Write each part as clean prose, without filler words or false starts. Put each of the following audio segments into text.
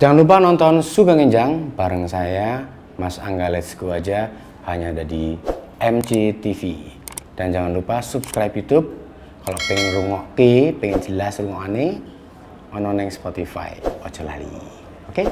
Jangan lupa nonton Sugeng Enjang bareng saya, Mas Angga Let's Go aja, hanya ada di MCTV. Dan jangan lupa subscribe YouTube kalau pengen rungokke, pengen jelas rungokane, ono neng Spotify, ojo lali. Oke?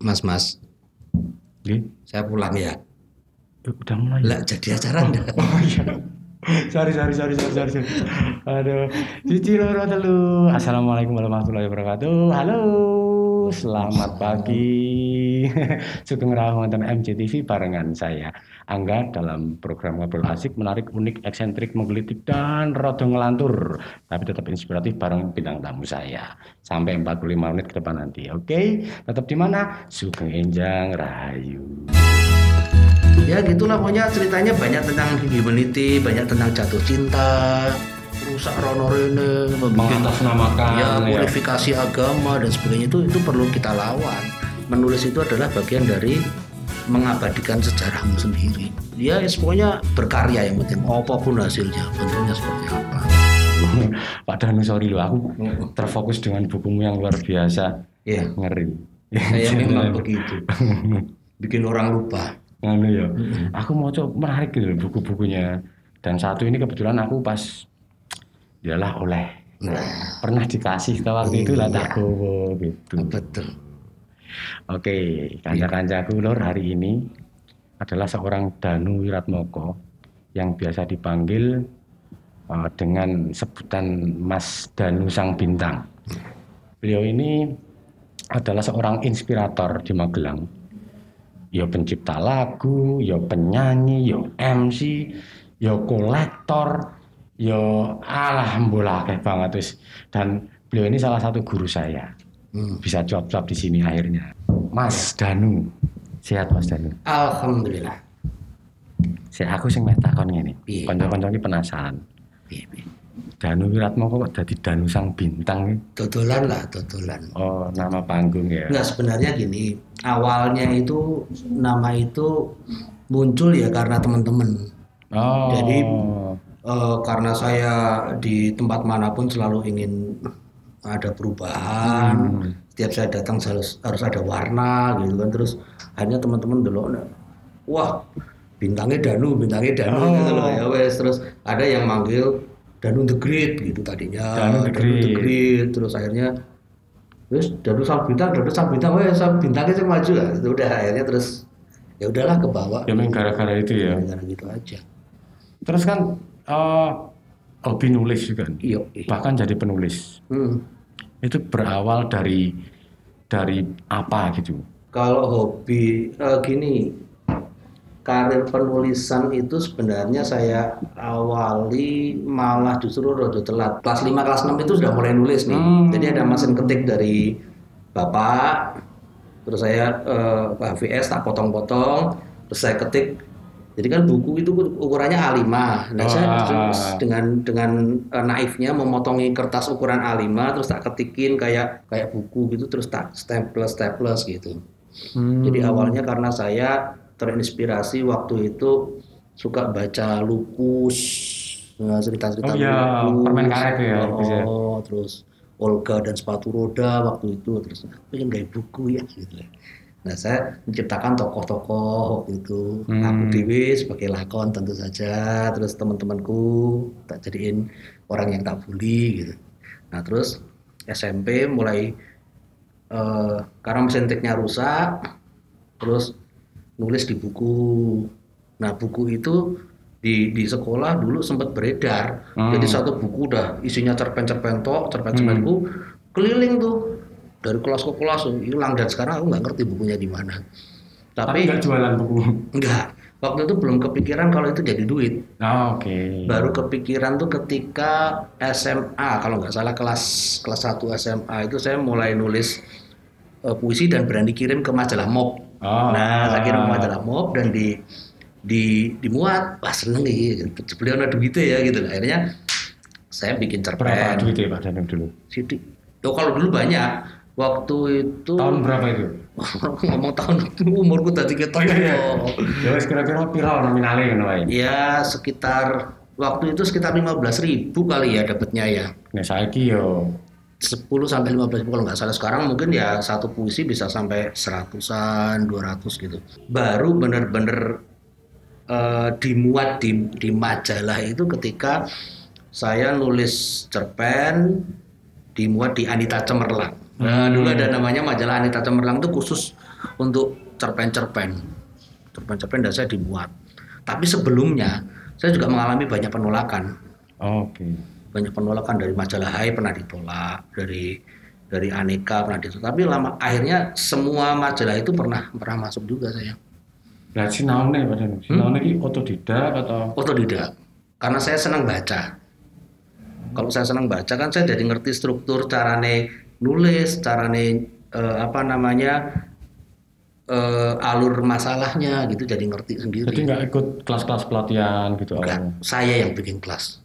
Mas, saya pulang ya. Udah mulai. Lah jadi acara enggak? Oh iya. Sorry. Aduh, cici loro telu. Assalamualaikum warahmatullahi wabarakatuh. Halo, selamat pagi. Sugeng rawuh wonten MCTV barengan saya Angga dalam program ngobrol asik, menarik, unik, eksentrik, menggelitik dan rada ngelantur, tapi tetap inspiratif bareng bintang tamu saya. Sampai 45 menit ke depan nanti. Oke? Tetap di mana? Sugeng Enjang Rahayu. Ya gitulah, pokoknya ceritanya banyak tentang humanity, banyak tentang jatuh cinta, rusak rono rene, Mengatasnamakan ya purifikasi agama dan sebagainya, itu perlu kita lawan. Menulis itu adalah bagian dari mengabadikan sejarahmu sendiri. Ya pokoknya berkarya yang penting, apapun hasilnya, bentuknya seperti apa. Pak Danu, sorry loh, aku terfokus dengan bukumu yang luar biasa. Ya, Ngeri. saya memang begitu, bikin orang lupa. Nganu ya. Aku mau coba menarik gitu loh buku-bukunya. Dan satu ini kebetulan aku pas dialah oleh pernah dikasih ke waktu itu lah tak gowo gitu. Betul. Oke, kanca-kancaku lor, hari ini adalah seorang Danu Wiratmoko yang biasa dipanggil dengan sebutan Mas Danu Sang Bintang. Beliau ini adalah seorang inspirator di Magelang. Ya pencipta lagu, ya penyanyi, ya MC, ya kolektor, ya alhamdulillah kayak banget terus. Dan beliau ini salah satu guru saya. Bisa cuap-cuap di sini akhirnya. Mas Danu, sehat Mas Danu? Alhamdulillah. Aku sing meh takon ngene. Piye? Kanca-kanca iki penasaran. Piye. Danu Wiratmoko kok dadi Danu Sang Bintang iki? Dodolan. Oh, nama panggung ya. Enggak, sebenarnya gini, awalnya itu nama itu muncul ya karena teman-teman. Oh. Jadi karena saya di tempat manapun selalu ingin ada perubahan. Setiap saya datang harus ada warna gitu kan. Terus akhirnya teman-teman dulu, wah bintangnya Danu gitu loh ya wes. Terus ada yang manggil Danu the Great gitu tadinya. Danu the Great. Terus akhirnya terus Danu Sang Bintang, wes bintangnya saya maju lah. Itu udah akhirnya terus ya udahlah ke bawah. Ya memang gara-gara itu ya. Gara-gara gitu aja. Terus kan hobi nulis juga. Iya. Bahkan jadi penulis. Itu berawal dari apa gitu? Kalau hobi gini, karir penulisan itu sebenarnya saya awali malah justru rada telat. Kelas 5, kelas 6 itu sudah mulai nulis nih. Jadi ada mesin ketik dari bapak, terus saya HVS tak potong-potong, terus saya ketik. Jadi kan buku itu ukurannya A5. Nah, saya dengan naifnya memotongi kertas ukuran A5 terus tak ketikin kayak buku gitu, terus tak staples gitu. Jadi awalnya karena saya terinspirasi waktu itu suka baca Lupus, cerita-cerita Lupus. Permen karet ya. Terus Olga dan Sepatu Roda waktu itu, terus pengen gawe buku ya gitu. Nah, saya menciptakan tokoh-tokoh waktu itu. Aku dewi sebagai lakon tentu saja, terus teman-temanku tak jadiin orang yang tak bully gitu. Nah, terus SMP mulai karena mesin ketiknya rusak, terus nulis di buku. Nah, buku itu di sekolah dulu sempat beredar. Jadi satu buku udah isinya cerpen-cerpen buku keliling tuh dari kelas ke kelas hilang, dan sekarang aku nggak ngerti bukunya di mana. Tapi nggak jualan buku? Nggak. Waktu itu belum kepikiran kalau itu jadi duit. Oke. Baru kepikiran tuh ketika SMA, kalau nggak salah kelas 1 SMA itu saya mulai nulis puisi dan berani kirim ke majalah Mob. Nah, saya kirim ke majalah Mob dan dimuat, wah seneng gitu. Beliau ada duitnya ya gitu. Akhirnya saya bikin cerpen. Berapa duitnya Pak Danung dulu? Sidik. Oh kalau dulu banyak. Waktu itu Tahun berapa itu? ngomong tahun umurku tadi ketok. Ya wis kira-kira pira nominalnya ngono wae. Ya sekitar waktu itu sekitar 15.000 kali ya dapatnya ya. Nah saiki yo 10 sampai 15 kalau nggak salah. Sekarang mungkin ya satu puisi bisa sampai 100-an, 200 gitu. Baru bener-bener dimuat di majalah itu ketika saya nulis cerpen dimuat di Anita Cemerlang. Nah, dulu ada namanya majalah Anita Cemerlang itu khusus untuk cerpen-cerpen dan saya dimuat. Tapi sebelumnya saya juga mengalami banyak penolakan. Oke. Banyak penolakan dari majalah Hai pernah ditolak, dari Aneka pernah ditolak. Tapi akhirnya semua majalah itu pernah masuk juga saya. Lah sinaune Pak Danung. Sinaune iki otodidak atau Otodidak. Karena saya senang baca. Kalau saya senang baca kan saya jadi ngerti struktur carane nulis, carane alur masalahnya gitu, jadi ngerti sendiri. jadi nggak ikut kelas-kelas pelatihan gitu? Enggak, saya yang bikin kelas.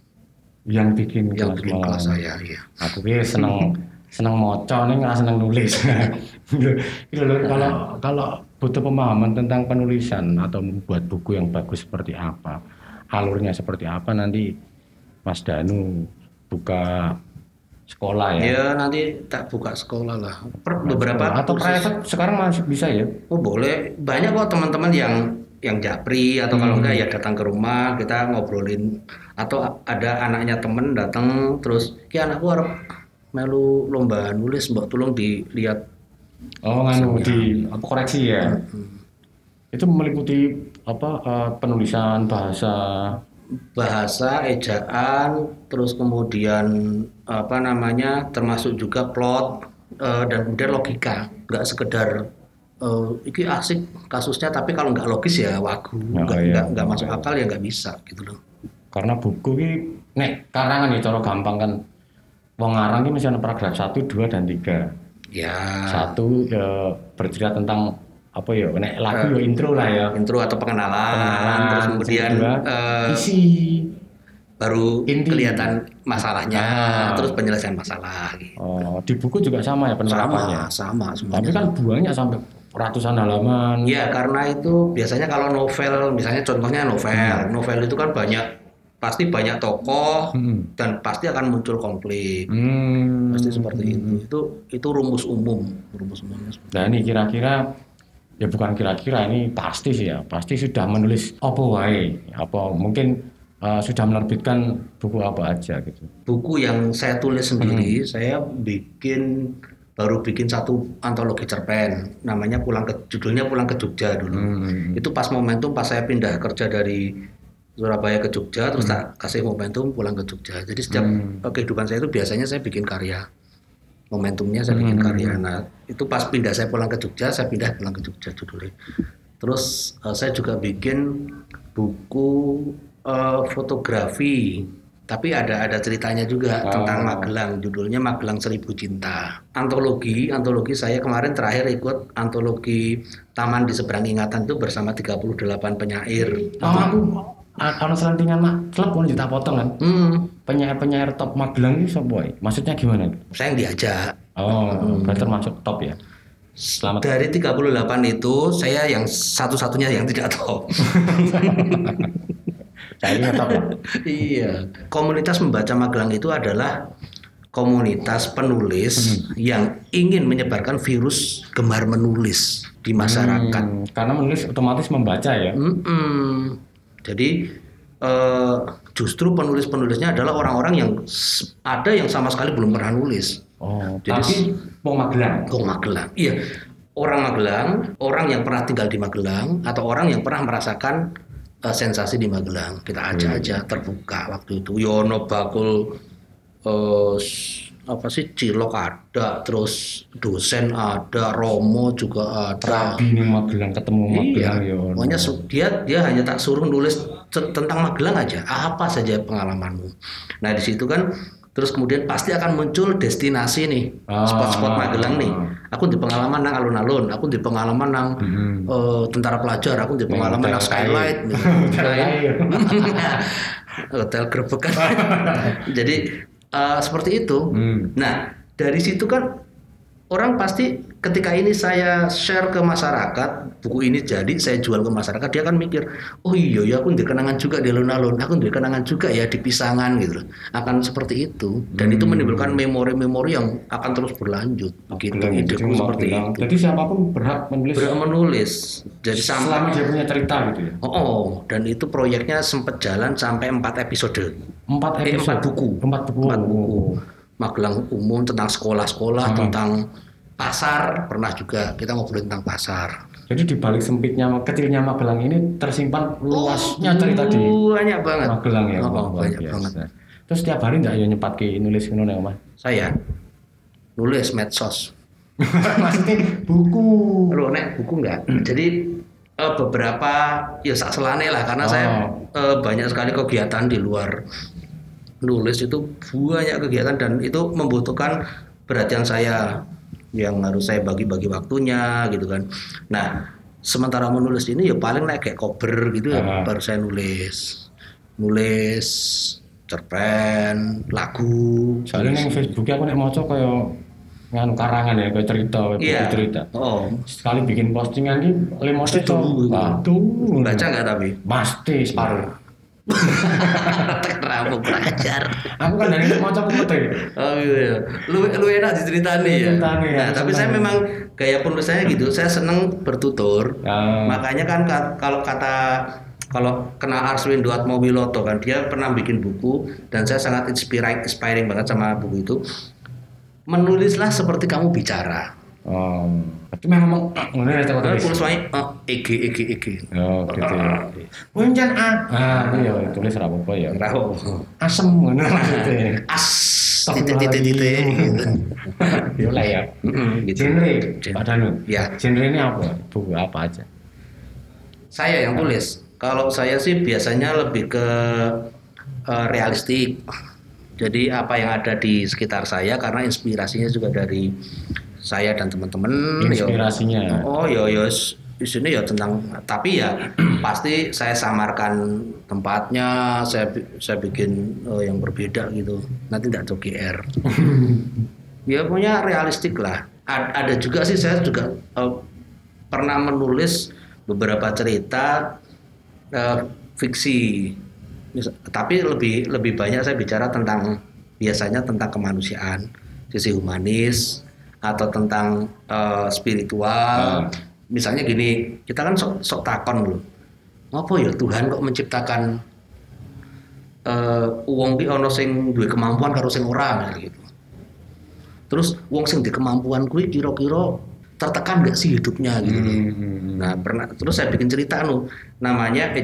Yang bikin kelas saya, iya. Aku ki seneng maca ning nggak seneng nulis. Gitu loh, kalau butuh pemahaman tentang penulisan atau membuat buku yang bagus seperti apa, alurnya seperti apa, nanti Mas Danu buka sekolah ya? Ya nanti tak buka sekolah lah. Beberapa atau private sekarang masih bisa ya? Oh boleh, banyak kok teman-teman yang japri atau kalau enggak ya datang ke rumah kita ngobrolin, atau ada anaknya temen datang terus ki anakku arep melu lomba nulis mbok tolong dilihat. Oh nganu di apa koreksi ya? Itu meliputi apa penulisan bahasa, ejaan, terus kemudian termasuk juga plot dan kemudian logika. Nggak sekedar iki asik kasusnya, tapi kalau nggak logis ya wagu, nggak masuk akal ya nggak bisa gitu loh. Karena buku ini nek karangan ya cara gampang kan, wong ngarang ini mesti ada paragraf 1, 2, dan 3. Ya. 1 ya bercerita tentang apa ya, nek lagu ya intro lah ya. Intro atau pengenalan terus kemudian isi baru kelihatan masalahnya, terus penyelesaian masalah gitu. Oh, di buku juga sama ya penerapannya? Sama semuanya. Tapi kan buahnya sampai ratusan halaman. Ya, karena itu biasanya kalau novel, misalnya contohnya novel itu kan pasti banyak tokoh dan pasti akan muncul konflik. Pasti seperti itu. Itu rumus umumnya. Nah, ini kira-kira ya bukan kira-kira, ini pasti sih ya, pasti sudah menulis apa wae, apa mungkin sudah menerbitkan buku apa aja gitu. Buku yang saya tulis sendiri, saya baru bikin satu antologi cerpen, namanya judulnya Pulang ke Jogja dulu. Itu pas momentum pas saya pindah kerja dari Surabaya ke Jogja, terus tak kasih momentum pulang ke Jogja. Jadi setiap kehidupan saya itu biasanya saya bikin karya. Momentumnya saya bikin karya. Nah, itu pas saya pulang ke Jogja, saya pindah pulang ke Jogja judulnya. Terus saya juga bikin buku fotografi, tapi ada ceritanya juga tentang Magelang, judulnya Magelang 1000 Cinta. Antologi saya kemarin terakhir ikut antologi Taman di Seberang Ingatan itu bersama 38 penyair. Kalau selentingan klub mau kita potong kan? Penyair top Magelang itu siapa? Maksudnya gimana? Saya yang diajak. Berarti termasuk top ya? Selamat. Dari 38 itu saya yang satu-satunya yang tidak top. Saya ini top ya? Iya. Komunitas membaca Magelang itu adalah komunitas penulis yang ingin menyebarkan virus gemar menulis di masyarakat. Karena menulis otomatis membaca ya? Jadi justru penulis-penulisnya adalah orang-orang yang ada yang sama sekali belum pernah nulis. Jadi wong Magelang. Iya. Orang Magelang, orang yang pernah tinggal di Magelang atau orang yang pernah merasakan sensasi di Magelang. Kita aja terbuka waktu itu. Yono bakul Cilok ada, terus dosen ada, Romo juga ada. Rabi nih Magelang, ketemu Magelang ya. Pokoknya dia hanya tak suruh nulis tentang Magelang aja, apa saja pengalamanmu. Nah di situ kan Terus kemudian pasti akan muncul destinasi nih, spot-spot Magelang nih. Aku di pengalaman nang alun-alun, aku di pengalaman nang tentara pelajar, aku di pengalaman nang skylight, hotel Gerobokan. Jadi seperti itu. Nah dari situ kan orang pasti ketika ini saya share ke masyarakat, buku ini jadi saya jual ke masyarakat, dia akan mikir, oh iya ya aku di kenangan juga di alun-alun, aku di kenangan juga ya di Pisangan gitu. Akan seperti itu dan itu menimbulkan memori-memori yang akan terus berlanjut. Begitu ideku seperti itu. Jadi siapapun berhak menulis. Berhak menulis. Jadi selama dia punya cerita gitu ya. Dan itu proyeknya sempat jalan sampai 4 episode. 4 episode. 4 buku. 4 buku. Magelang umum tentang sekolah-sekolah, tentang pasar, pernah juga kita ngobrolin tentang pasar. Jadi di balik sempitnya, kecilnya Magelang ini tersimpan luasnya cerita di banyak banget. Magelang ya. Banyak banget. Terus setiap hari nggak ya nyepatke nulis ngono nek omah? Saya nulis medsos. Maksudnya buku. Loh nek buku enggak. Jadi beberapa ya sak selane lah karena saya banyak sekali kegiatan di luar nulis, itu banyak kegiatan dan itu membutuhkan perhatian saya yang harus saya bagi-bagi waktunya gitu kan. Nah sementara menulis ini ya paling kayak kober gitu ya, baru saya nulis cerpen, lagu. Soalnya yang Facebooknya aku nek maca kaya nganu karangan ya, kayak cerita, cerita. Sekali bikin postingan ini 5 detik. Waduh, baca nggak tapi? Pasti separuh. Terlalu belajar. Aku kan dari mau coba betul. Oh iya. Lu enak diceritani ya. Nah, tapi saya memang gaya penulisannya gitu. Saya seneng bertutur. Makanya kan kalau kenal Arswindo Atmowiloto kan, dia pernah bikin buku dan saya sangat inspiring banget sama buku itu. Menulislah seperti kamu bicara. Itu memang ngene ta tulis. Tulisannya eg. Oh, gitu ya. Puncan iya tulis ra apa-apa ya. Asem ngono maksudnya. Titik gitu. Yo lah ya. Genre padahal. Ya. Genre ini apa? Buku apa aja? Saya yang tulis. Kalau saya sih biasanya lebih ke realistik. Jadi apa yang ada di sekitar saya karena inspirasinya juga dari saya dan teman-teman. Inspirasinya. Di sini ya tentang, tapi ya pasti saya samarkan tempatnya, saya bikin yang berbeda gitu. Nanti tidak GR. Ya punya realistik lah. Ada juga sih saya juga pernah menulis beberapa cerita fiksi. Tapi lebih banyak saya bicara biasanya tentang kemanusiaan, sisi humanis atau tentang spiritual. Misalnya gini, kita kan sok takon lho. Apa ya Tuhan kok menciptakan wong ki ana sing duwe kemampuan karo sing ora gitu. Terus wong sing duwe kemampuan kuwi kira-kira tertekan nggak sih hidupnya gitu. Nah, terus saya bikin cerita namanya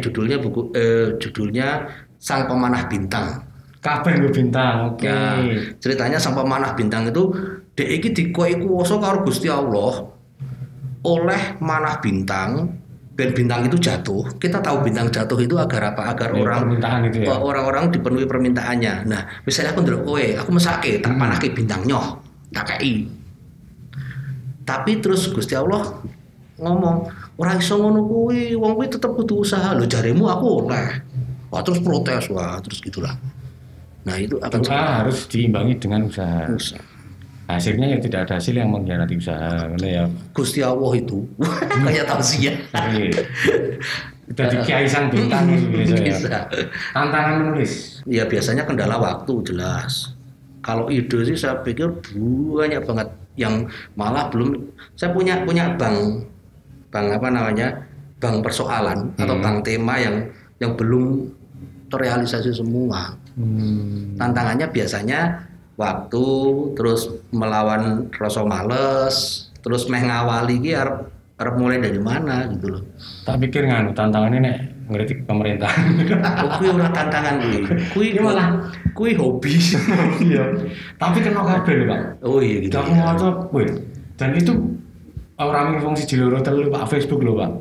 judulnya Sang Pemanah Bintang. Kabeh nggo bintang. Oke. Nah, ceritanya Sang Pemanah Bintang itu dhek iki dikoki kuwasa karo Gusti Allah oleh manah bintang, dan bintang itu jatuh. Kita tahu bintang jatuh itu agar apa? Agar orang-orang dipenuhi permintaannya. Nah, misalnya aku ndelok kowe, aku mesake tak panahke bintang nyoh, tak kei. Tapi terus Gusti Allah ngomong, ora iso ngono kuwi, wong kuwi tetep kudu usaha. Lho jaremu aku oleh. Wah, terus protes, terus gitulah. Nah, itu akan harus diimbangi dengan usaha. Hasilnya yang tidak ada hasil yang mengkhianati usaha, ya. Gusti Allah itu kayak tausiah. Udah dikiai sang bintang gitu ya. Tantangan menulis. Ya biasanya kendala waktu jelas. Kalau ide sih saya pikir banyak banget yang malah belum. Saya punya bank apa namanya, bank persoalan atau bank tema yang belum terrealisasi semua. Tantangannya biasanya waktu, terus melawan rasa males, terus ngawali iki arep mulai dari mana gitu loh. Tak pikir tantangannya nek ngritik pemerintah. Kuwi ora tantangan kuwi malah hobi. Iya. Tapi kena kabeh lho, Pak. Oh iya gitu. Aku ngono kuwi. Dan itu orang fungsi jiloro telu Pak, Facebook lho, Pak.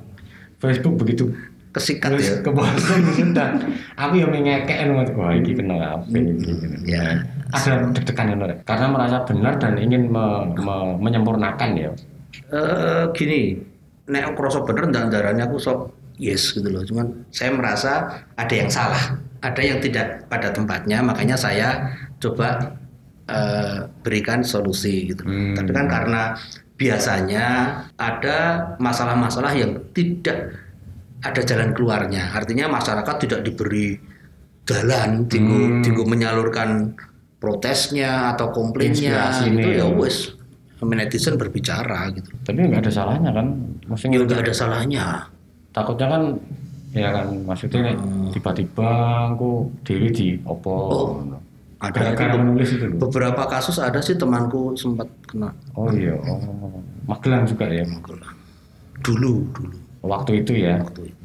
Facebook begitu kesikat Terus ya. kebosan sudah. Aku yang ngekek wah iki kena apa iki. Ya. Ada deg-degan karena merasa benar dan ingin menyempurnakan ya. Gini, nek kroso bener darahnya aku sok yes gitu loh. Cuman saya merasa ada yang salah, ada yang tidak pada tempatnya, makanya saya coba berikan solusi gitu. Tapi kan karena biasanya ada masalah-masalah yang tidak ada jalan keluarnya. Artinya masyarakat tidak diberi jalan, tinggu menyalurkan protesnya atau komplainnya gitu ya wes. Netizen berbicara gitu. Tapi nggak ada salahnya kan? Maksudnya nggak ada salahnya. Takutnya kan, ya kan maksudnya tiba-tiba aku diri di opo. Ada gara-gara menulis itu loh. Beberapa kasus ada sih temanku sempat kena. Oh iya, Magelang juga ya. Magelang. Dulu. Waktu itu ya. Waktu itu.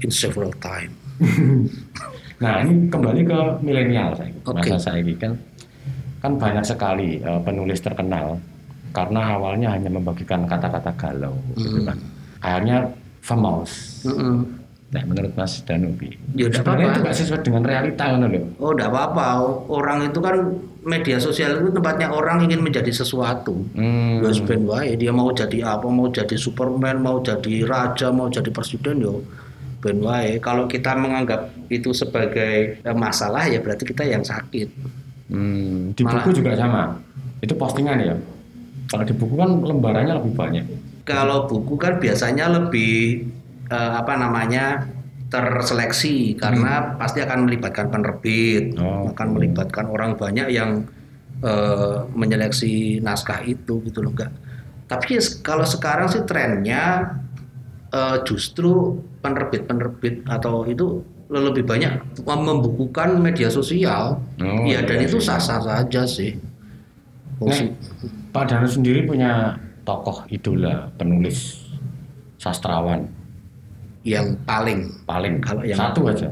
In several time. Nah ini kembali ke milenial saya. Okay. Masa saya ini kan banyak sekali penulis terkenal karena awalnya hanya membagikan kata-kata galau, gitu kan. Akhirnya famous. Nah, menurut Mas Danubi, ya sebenarnya itu nggak sesuai dengan realita kan loh. Oh, enggak apa-apa. Orang itu kan media sosial itu tempatnya orang ingin menjadi sesuatu. Wes ben wae dia mau jadi apa, mau jadi Superman, mau jadi raja, mau jadi presiden yo ben wae. Kalau kita menganggap itu sebagai masalah ya berarti kita yang sakit. Di buku juga sama. Itu postingan ya. Kalau di buku kan lembarannya lebih banyak. Kalau buku kan biasanya lebih terseleksi karena pasti akan melibatkan penerbit, akan melibatkan orang banyak yang menyeleksi naskah itu gitu loh enggak. Tapi kalau sekarang sih trennya justru penerbit atau itu lebih banyak membukukan media sosial. Dan itu sah-sah saja sih. Pak Danu sendiri punya tokoh idola penulis sastrawan yang paling kalau yang satu aja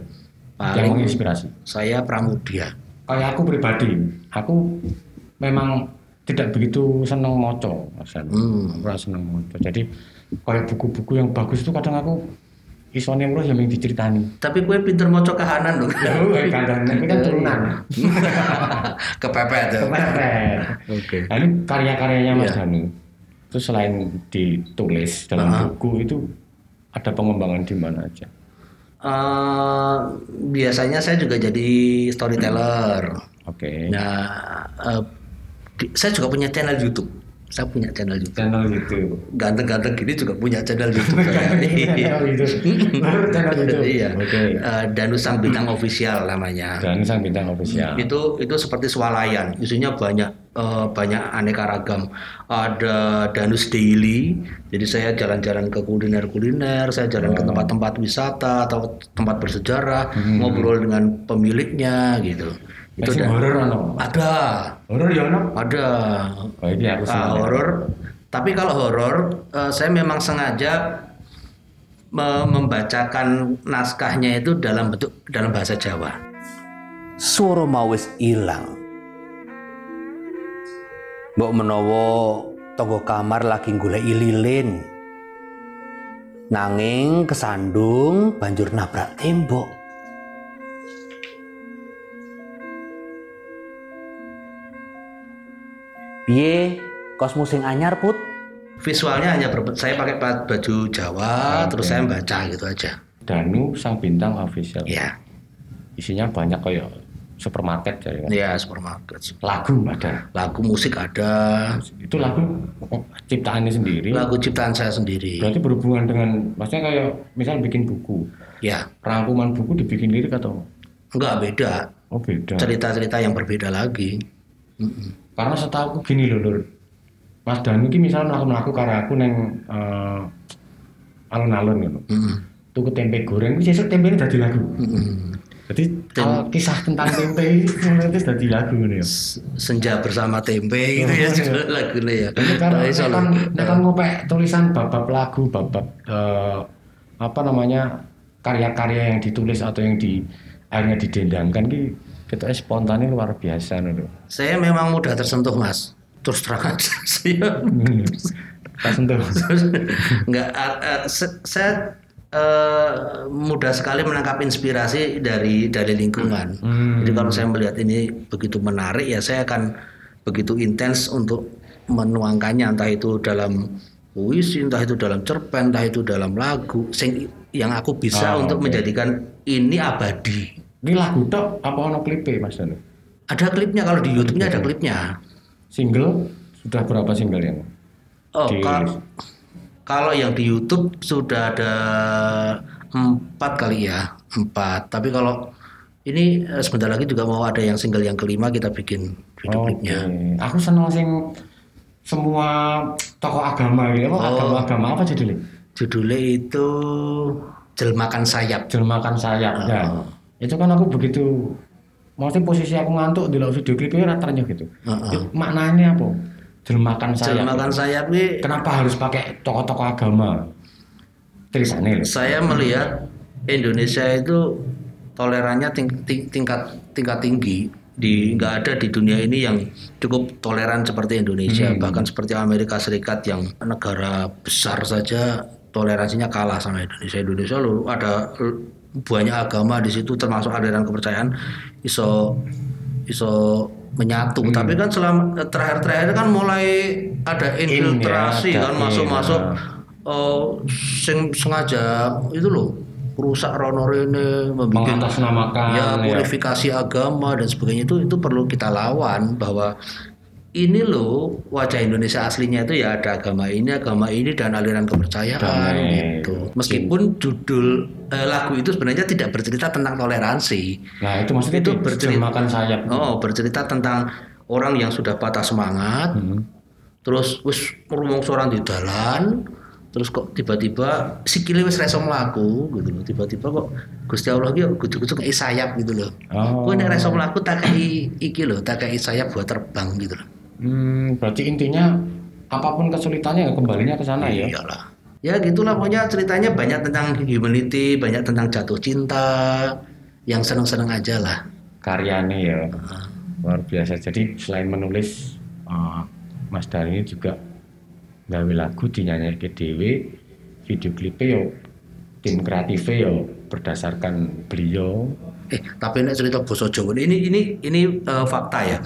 yang menginspirasi saya Pramudia. Kayak aku pribadi, aku memang tidak begitu senang moco, senang moco. Jadi kayak buku-buku yang bagus itu kadang aku isone mulu yang diceritani. Tapi gue pinter moco kahanan dong. Ini kan turunan. Kepepet. Oke. Nah, ini karya-karyanya Mas Danu. Itu selain ditulis dalam buku itu ada pengembangan di mana aja? Biasanya saya juga jadi storyteller. Oke. Nah, saya juga punya channel YouTube. Saya punya channel YouTube. Channel YouTube. Ganteng-ganteng gini juga punya channel YouTube. Channel YouTube. Iya. Okay. Danu Sang Bintang Official namanya. Danu Sang Bintang Official. Itu seperti swalayan. Isinya banyak aneka ragam. Ada Danus Daily. Jadi saya jalan-jalan ke kuliner. Saya jalan ke tempat-tempat wisata atau tempat bersejarah, ngobrol dengan pemiliknya gitu. Itu horor ada. Horor ya ada. Oh, ini aku horor. Tapi kalau horor, saya memang sengaja membacakan naskahnya itu dalam bahasa Jawa. Suara mawis ilang. Mbok menawa tangga kamar lagi golek lilin. Nanging kesandung banjur nabrak tembok. Piye kosmu sing anyar Put? Visualnya hanya saya pakai baju Jawa, terus saya baca gitu aja. Danu Sang Bintang Official. Ya. Isinya banyak kayak supermarket ya. Iya, supermarket. Lagu ada. Lagu musik ada. Itu lagu ciptaannya sendiri. Lagu ciptaan saya sendiri. Berarti berhubungan dengan, maksudnya kayak misal bikin buku. Ya. Rangkuman buku dibikin lirik atau? Enggak, beda. Oh beda. Cerita-cerita yang berbeda lagi. Karena setahu aku gini loh, Mas Danu ini misalnya melakukan karya aku neng alun-alun gitu. Tuku tempe goreng, sesuk tempe ini jadi lagu. Jadi kisah tentang tempe itu jadi lagu nih. Senja bersama tempe gitu ya judul lagunya ya. Jadi kan ngopek tulisan bab-bab lagu, bab-bab karya-karya yang ditulis atau yang akhirnya didendangkan kita spontannya luar biasa nih. Saya memang mudah tersentuh Mas. Terus terang aja saya tersentuh. Enggak, saya mudah sekali menangkap inspirasi dari lingkungan. Jadi kalau saya melihat ini begitu menarik ya saya akan begitu intens untuk menuangkannya, entah itu dalam puisi, entah itu dalam cerpen, entah itu dalam lagu, yang aku bisa untuk menjadikan ini abadi. Ini lagu tok apa ono klipe Mas Danu? Ada klipnya, kalau di YouTube-nya ada klipnya. Single sudah berapa single yang? Kalau yang di YouTube sudah ada 4 kali ya, 4. Tapi kalau ini sebentar lagi juga mau ada yang single yang kelima, kita bikin video klipnya. Aku seneng sing semua tokoh agama gitu. Agama apa judulnya? Judulnya itu Jelmakan Sayap. Jelmakan Sayap. Ya. Itu kan aku begitu, maksudnya posisi aku ngantuk di video klipnya ratanya gitu. Maknanya apa? Jelmakan Sayap. Jelmakan Sayap ini kenapa harus pakai tokoh-tokoh agama? Tulisannya. Saya melihat Indonesia itu tolerannya tingkat tinggi. Nggak ada di dunia ini yang cukup toleran seperti Indonesia. Bahkan seperti Amerika Serikat yang negara besar saja toleransinya kalah sama Indonesia. Indonesia loh ada banyak agama di situ, termasuk aliran kepercayaan iso menyatu. Tapi kan selama terakhir kan mulai ada infiltrasi kan masuk sing sengaja itu loh rusak rono rene, membuat purifikasi agama dan sebagainya. Itu perlu kita lawan, bahwa ini loh wajah Indonesia aslinya itu ya ada agama ini dan aliran kepercayaan gitu. Meskipun judul lagu itu sebenarnya tidak bercerita tentang toleransi. Nah, itu maksudnya itu Jelmakan Sayap. Bercerita tentang orang yang sudah patah semangat, terus wis rumong seorang di jalan, terus kok tiba-tiba sikile wis reso mlaku gitu loh. Tiba-tiba kok Gusti Allah iki kudu-kudu kei sayap gitu loh. Kowe nek reso mlaku tak kei iki lho, tak kei sayap buat terbang gitu loh. Berarti intinya apapun kesulitannya kembalinya ke sana ya. Iyalah. Ya gitulah, pokoknya ceritanya banyak tentang humanity, banyak tentang jatuh cinta, yang seneng-seneng aja lah. Karyanya ya luar biasa. Jadi selain menulis, Mas Dani juga gawe lagu dinyanyi ke dewe, video klipnya yo tim kreatifnya yo berdasarkan beliau. Tapi nek cerita basa Jawa ini fakta ya.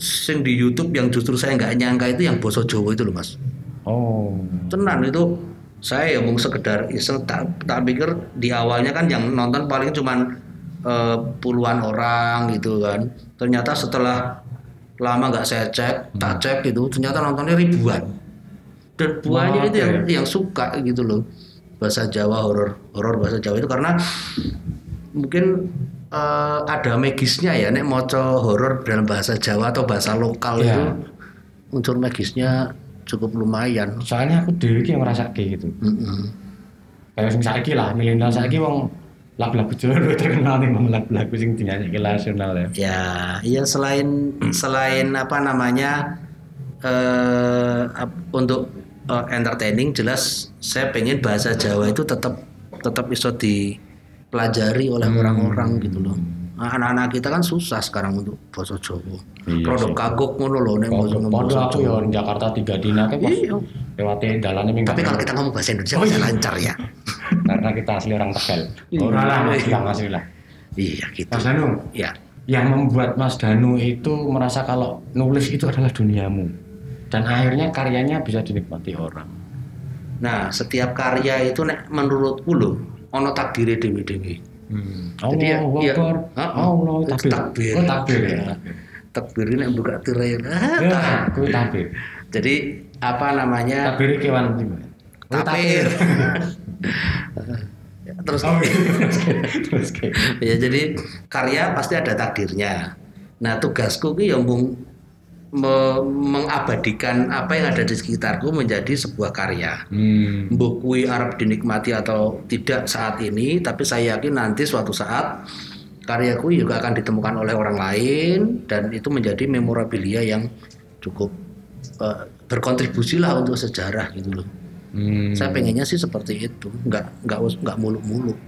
Sing di YouTube yang justru saya nggak nyangka itu yang basa Jawa itu loh Mas. Tenan itu saya ya mau sekedar iseng, tak pikir di awalnya kan yang nonton paling cuman puluhan orang gitu kan. Ternyata setelah lama nggak saya tak cek gitu, ternyata nontonnya ribuan. Dan buahnya itu yang suka gitu loh. Bahasa Jawa, horor bahasa Jawa itu karena mungkin ada magisnya ya, nek maca horor dalam bahasa Jawa atau bahasa lokal itu unsur magisnya cukup lumayan. Soalnya aku dhewe iki ngrasake gitu. Kayak sing saiki lah, milenial saiki wong lagu-lagu Jawa luwih terkenal nih bang, lagu-lagu sing dinyanyi nasional ya. Iya selain apa namanya untuk entertaining, jelas saya pengen bahasa Jawa itu tetap bisa dipelajari oleh orang-orang gitu loh. Anak-anak kita kan susah sekarang untuk bahasa Jawa. Produk kagok ngono lho nek bahasa aku ya di Jakarta 3 dina ke pas lewate dalane minggu. Tapi kalau kita ngomong bahasa Indonesia bisa lancar ya. Karena kita asli orang Tegal. Ora lah bilang asli lah. Iya gitu. Mas Danu. Ya. Yang membuat Mas Danu itu merasa kalau nulis itu adalah duniamu. Dan akhirnya karyanya bisa dinikmati orang. Nah, setiap karya itu nek menurutku lho ana takdire dewe-dewe. Jadi Allah takbir. Takbir ya. Takbir ini buka tirai. Takbir. Jadi apa namanya? Takbir kewan tapir. Terus ya, jadi karya pasti ada takdirnya. Nah, tugasku ki yang mengabadikan apa yang ada di sekitarku menjadi sebuah karya. Mbok kuwi arep dinikmati atau tidak saat ini, tapi saya yakin nanti suatu saat karyaku juga akan ditemukan oleh orang lain dan itu menjadi memorabilia yang cukup berkontribusi lah untuk sejarah gitu loh. Saya pengennya sih seperti itu, nggak muluk-muluk.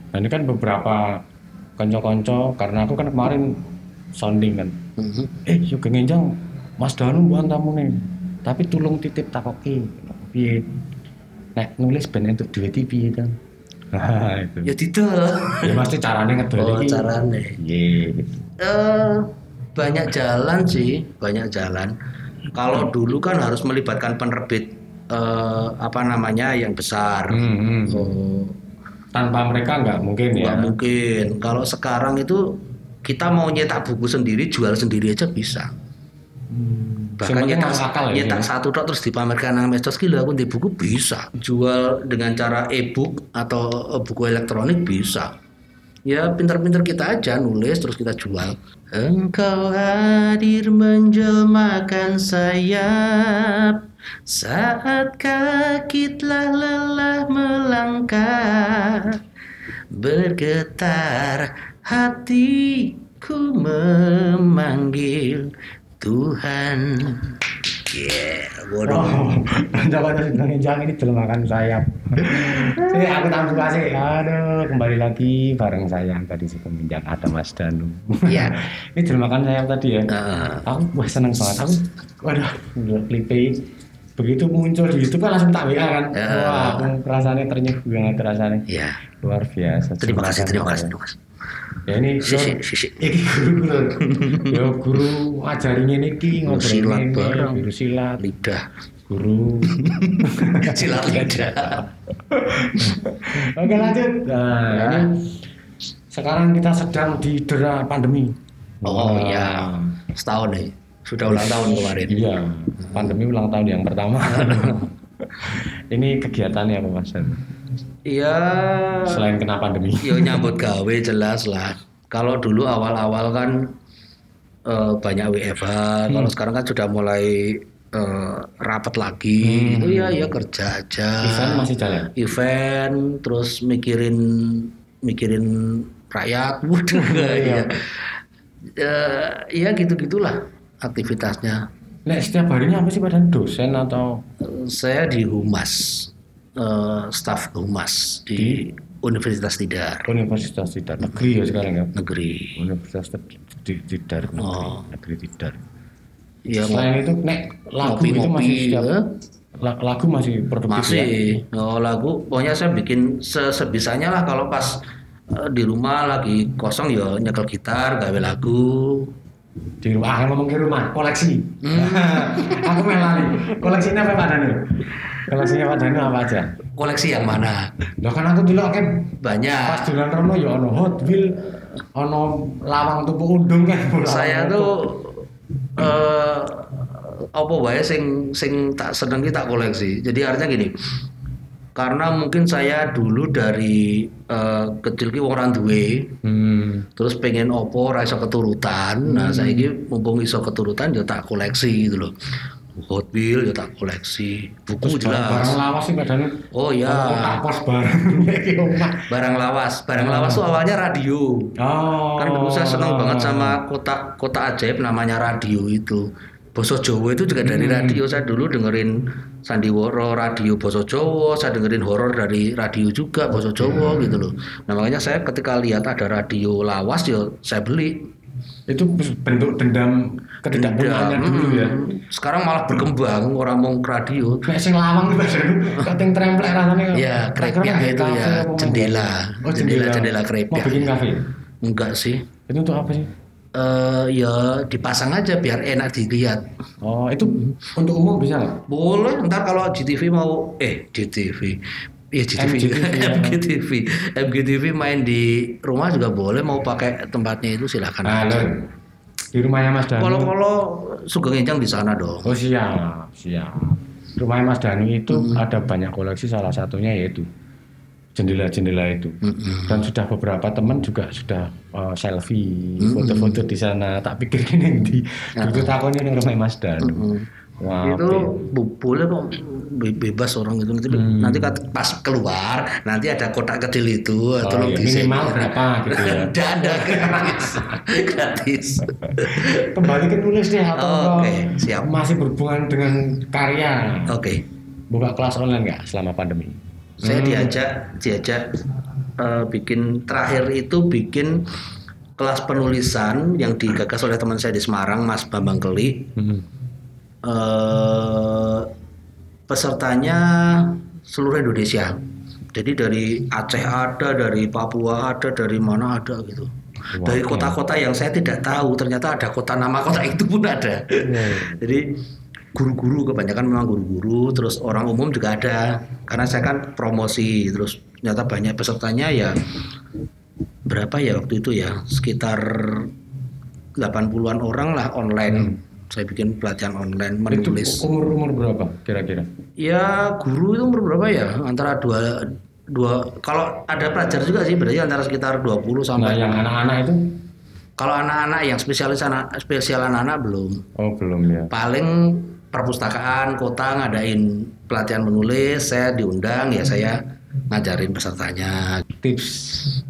Nah, ini kan beberapa konco-konco, karena aku kan kemarin sounding kan. Yuk ngenjang Mas Danu bukan tamu nih, tapi tulung titip takoki piye nek nulis ben entuk duit piye kan. Itu. Ya tidak. Ya pasti caranya ngedol Oh, iki. carane. Iya. Banyak jalan sih, banyak jalan. Kalau dulu kan harus melibatkan penerbit yang besar. Oh, Tanpa mereka nggak mungkin ya. nggak mungkin. Kalau sekarang itu kita mau nyetak buku sendiri, jual sendiri aja bisa. Bahkan Sebenarnya nyetak, masuk akal ya, nyetak ya. satu tok terus dipamerkan nang medsos ki lho aku di buku bisa. Jual dengan cara e-book atau buku elektronik bisa. Ya pintar-pintar kita aja nulis terus kita jual. Engkau hadir menjelmakan sayap saat kaki telah lelah melangkah, bergetar hatiku memanggil Tuhan. Bodoh. Jangan jangan ini jelmakan sayap. Sini aku tampil kasih. Aduh, kembali lagi bareng saya tadi si peminjam ada Mas Danu. Iya. Ini jelmakan sayap tadi ya. Aku wah seneng banget. Aku waduh, klipe begitu muncul di YouTube kan langsung tak WA kan. Wah, aku rasanya ternyuh banget rasanya. Iya. Luar biasa. Terima kasih. Ya ini Sisi. iki guru. Ya guru ngajarin ini ki ngobrol Silat ini, bareng. guru silat, Lidah. guru. Silat lidah. Oke lanjut. Nah, ini sekarang kita sedang didera pandemi. Oh Wah. iya. Setahun nih. Sudah ulang tahun kemarin. Iya, pandemi ulang tahun yang pertama. Ini kegiatannya apa Mas? Iya. Selain kena pandemi. Yo nyambut gawe jelas lah. Kalau dulu awal-awal kan banyak WFH. Kalau sekarang kan sudah mulai rapat lagi. Itu ya kerja aja. Event masih jalan. Event terus mikirin rakyat. Waduh ya. Ya gitu-gitulah aktivitasnya. Nek setiap harinya apa sih badan dosen atau Saya di Humas, staf Humas di Universitas Tidar Universitas Tidar negeri ya sekarang ya? negeri. Universitas Tidar negeri, Oh. negeri Tidar. Ya Selain itu nek lagu itu masih setiap lagu masih produktif ya? masih. Oh, lagu, pokoknya saya bikin sebisanya lah. Kalau pas di rumah lagi kosong ya nyekel gitar, gawe lagu. Di rumah, ngomong di rumah, koleksi. Aku melani. Koleksinya apa Pak Danu? Koleksinya Pak Danu apa aja? Koleksi yang mana? Lah kan aku dulu kan Banyak. pas dolan rono ya ono Hot Wheel, ono lawang tuku undung kan. Saya tuh apa wae sing tak seneng ki tak koleksi. Jadi artinya gini. Karena mungkin saya dulu dari kecil ki wong ora duwe, terus pengen opo ora iso keturutan. Nah, saiki mumpung iso keturutan ya tak koleksi gitu loh. Hot Wheel ya tak koleksi. Buku Terus jelas. barang lawas sih Pak Danu. Oh ya. Tak pos barang iki omah. Barang lawas tuh awalnya radio. Oh. Kan dulu saya senang banget sama kotak ajaib namanya radio itu. Boso Jawa itu juga dari radio. Saya dulu dengerin Sandiwara radio Boso Jawa, saya dengerin horor dari radio juga Boso Jawa gitu loh. Nah makanya saya ketika lihat ada radio lawas ya saya beli. Itu bentuk dendam ketidakpunyaannya dulu ya. Sekarang malah berkembang orang mau radio. Kayak sing lawang Pak Danu, kating tremplek rasanya. Ya krepnya itu ya jendela. Oh, Jendela Mau krepnya. bikin kafe. Enggak sih. Itu untuk apa sih? Ya dipasang aja biar enak dilihat. Oh, itu untuk umum bisa nggak? Boleh, ntar kalau GTV mau GTV. Iya GTV juga. MGTV main di rumah juga boleh, mau pakai tempatnya itu silakan. Halo. Di rumahnya Mas Danu. Kalau Sugeng Encang di sana dong. Oh siap. Rumahnya Mas Danu itu ada banyak koleksi, salah satunya yaitu jendela-jendela itu. Dan sudah beberapa teman juga sudah selfie, foto-foto di sana. Tak pikir ini di itu takonnya ning rumah Mas Danu. Wah, Itu boleh kok, bebas orang itu nanti pas keluar nanti ada kotak kecil itu iya, minimal berapa gitu ya. Ada gratis. Kembali ke nulis deh atau Oke, siap. masih berhubungan dengan karya. Oke. Buka kelas online nggak selama pandemi? Saya diajak bikin terakhir itu bikin kelas penulisan yang digagas oleh teman saya di Semarang, Mas Bambang Keli. Pesertanya seluruh Indonesia. Jadi dari Aceh ada, dari Papua ada, dari mana ada gitu. Dari kota-kota yang saya tidak tahu, ternyata ada nama kota itu pun ada. Jadi guru-guru, kebanyakan memang guru-guru, terus orang umum juga ada. Karena saya kan promosi, terus ternyata banyak pesertanya ya. Berapa ya waktu itu ya? Sekitar 80-an orang lah online. Saya bikin pelatihan online menulis. Itu umur berapa kira-kira? Ya guru itu umur berapa ya? Antara dua kalau ada pelajar juga sih berarti antara sekitar 20 sampai. Nah, yang anak-anak itu? Kalau anak-anak yang spesial anak-anak belum. Oh, belum ya. Paling perpustakaan kota ngadain pelatihan menulis, saya diundang ya saya ngajarin pesertanya. Tips.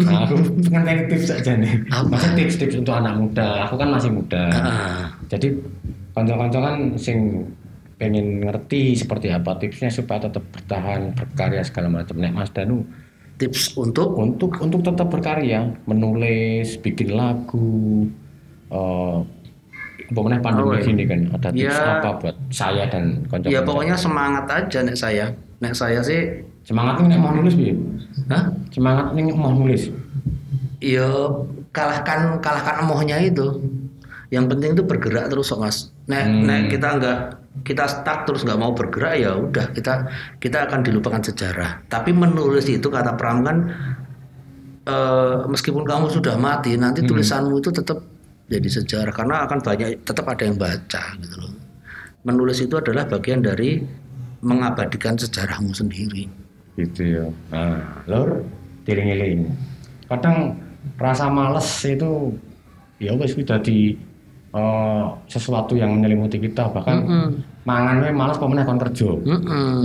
Nah, aku pengen tips aja nih. Masa tips-tips untuk anak muda. Aku kan masih muda. Jadi kanca-kanca kan sing pengen ngerti seperti apa tipsnya supaya tetap bertahan, berkarya segala macam. Nek Mas Danu tips untuk tetap berkarya, menulis, bikin lagu, pokoknya pandemi ini kan ada tips apa buat saya dan kanca-kanca? Ya pokoknya semangat aja nek saya sih semangat nih mau nulis bi? Hah? Semangat nih mau nulis? Ya kalahkan emohnya itu. Yang penting itu bergerak terus Mas. Nek kita stuck terus nggak mau bergerak ya udah kita akan dilupakan sejarah. Tapi menulis itu kata Pram kan meskipun kamu sudah mati nanti tulisanmu itu tetap jadi sejarah karena akan tetap ada yang baca gitu loh. Menulis itu adalah bagian dari mengabadikan sejarahmu sendiri. Gitu ya. Nah, lor tiring-iling. Kadang rasa males itu ya wes sudah di sesuatu yang menyelimuti kita, bahkan mangannya malas pemenang kon kerja.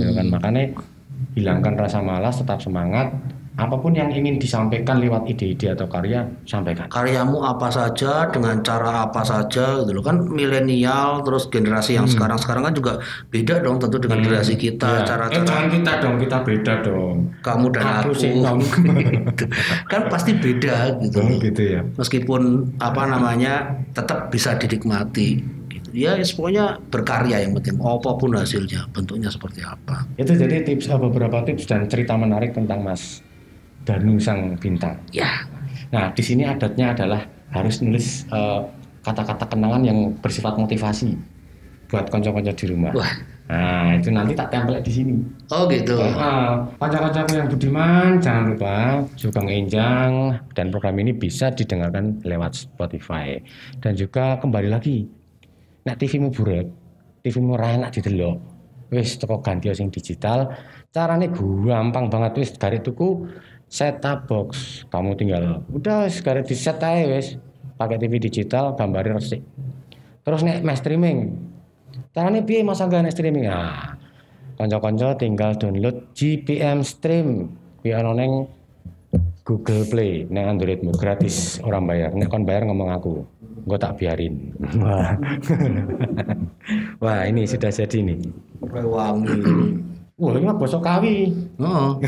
Ya kan, makanya hilangkan rasa malas, tetap semangat. Apapun yang ingin disampaikan lewat ide-ide atau karya, sampaikan. Karyamu apa saja dengan cara apa saja gitu loh kan. Milenial terus generasi yang sekarang kan juga beda dong tentu dengan generasi kita. Cara-cara jangan kita beda dong. Kamu dan aku kan pasti beda gitu. Gitu ya. Meskipun tetap bisa dinikmati. Ya pokoknya berkarya yang penting, apapun hasilnya, bentuknya seperti apa. Itu jadi beberapa tips dan cerita menarik tentang Mas Danu Sang Bintang. Ya. Nah, di sini adatnya adalah harus nulis kata-kata kenangan yang bersifat motivasi buat konco-konco di rumah. Wah. Nah, itu nanti tak tempel di sini. Oh gitu. Konco-koncoku yang budiman, jangan lupa Sugeng Enjang dan program ini bisa didengarkan lewat Spotify. Dan juga kembali lagi, nek TV-mu buret, TV-mu ra enak didelok. Wis teko ganti sing digital, carane gampang banget wis garik tuku set-top box. Kamu tinggal udah wis garik di set ae wis. Pakai TV digital gambare resik. Terus nek mes streaming. Carane piye Mas Angga nek streaming? Nah, kanca-kanca tinggal download GPM Stream. Kuwi ana ning Google Play ning Androidmu gratis, orang bayar. Nek kon bayar ngomong aku. Gue tak biarin. Wah, ini sudah jadi nih. Wangi. Wah, ini mah bosok kawi. Oh.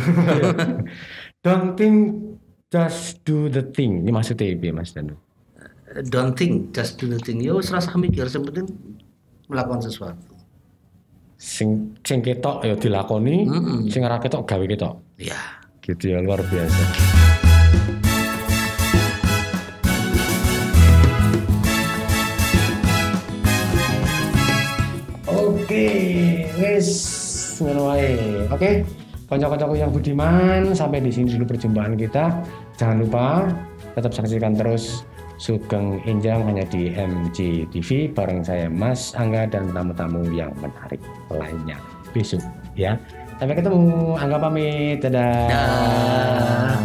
Don't think, just do the thing. Ini maksudnya apa Mas Danu? Don't think, just do the thing. Ya wis rasa mikir, yang penting melakukan sesuatu. Sing ketok ya dilakoni, sing ora ketok gawe ketok. Iya. Gitu ya, luar biasa. Oke, wis ngono wae. Oke, kanca-kancaku yang budiman, sampai di sini dulu perjumpaan kita. Jangan lupa tetap saksikan terus Sugeng Enjang hanya di MGTV bareng saya Mas Angga dan tamu-tamu yang menarik lainnya besok ya. Sampai ketemu, Angga pamit, dadah.